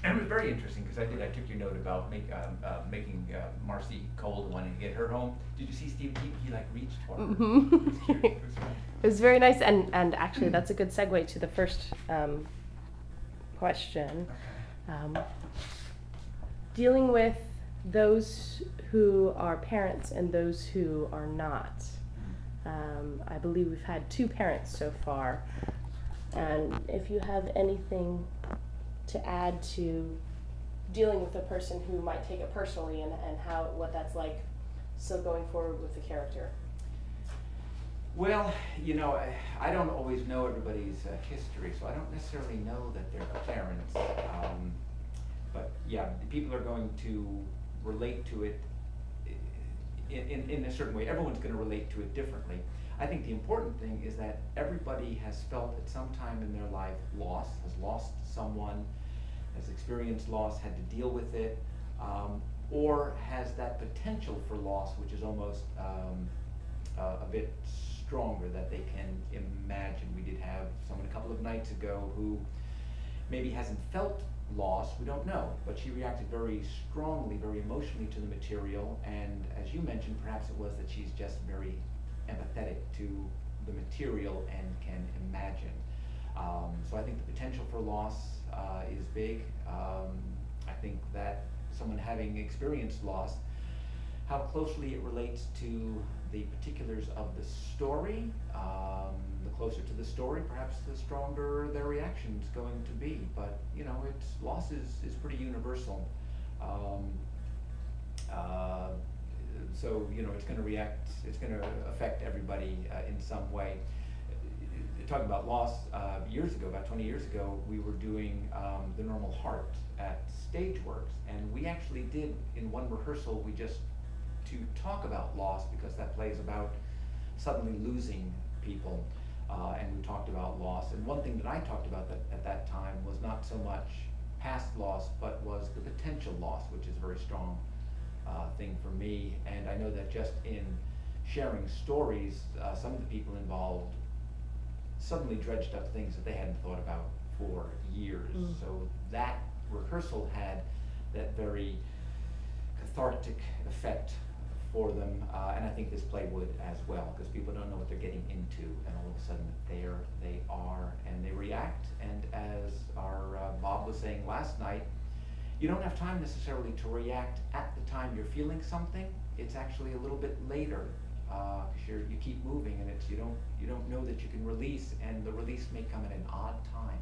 And it was very interesting because I took your note about making Marcy cold and wanting to get her home. Did you see Steve? He like reached for her. Mm-hmm. It was cute. It was fun. It was very nice, and actually that's a good segue to the first question. Okay. Dealing with those who are parents and those who are not. I believe we've had 2 parents so far, and if you have anything to add to dealing with a person who might take it personally and what that's like, so going forward with the character. Well, you know, I don't always know everybody's history, so I don't necessarily know that they're parents. But yeah, people are going to relate to it in a certain way. Everyone's going to relate to it differently. I think the important thing is that everybody has felt at some time in their life loss, has lost someone, has experienced loss, had to deal with it, or has that potential for loss, which is almost a bit stronger that they can imagine. We did have someone a couple of nights ago who maybe hasn't felt loss, we don't know, but she reacted very strongly, very emotionally to the material, and as you mentioned, perhaps it was that she's just very empathetic to the material and can imagine. So I think the potential for loss is big. I think that someone having experienced loss, how closely it relates to the particulars of the story, the closer to the story, perhaps the stronger their reaction is going to be. But you know, loss is pretty universal. So you know, it's going to affect everybody in some way. Talking about loss, years ago, about 20 years ago, we were doing The Normal Heart at Stageworks, and we actually did, in one rehearsal, we just to talk about loss, because that play is about suddenly losing people, and we talked about loss. And one thing that I talked about at that time was not so much past loss, but was the potential loss, which is a very strong thing for me. And I know that just in sharing stories, some of the people involved suddenly dredged up things that they hadn't thought about for years. So that rehearsal had that very cathartic effect for them, and I think this play would as well, because people don't know what they're getting into, and all of a sudden there they are, and they react. And as our Bob was saying last night, you don't have time necessarily to react at the time you're feeling something. It's actually a little bit later, because you keep moving, and you don't know that you can release, and the release may come at an odd time.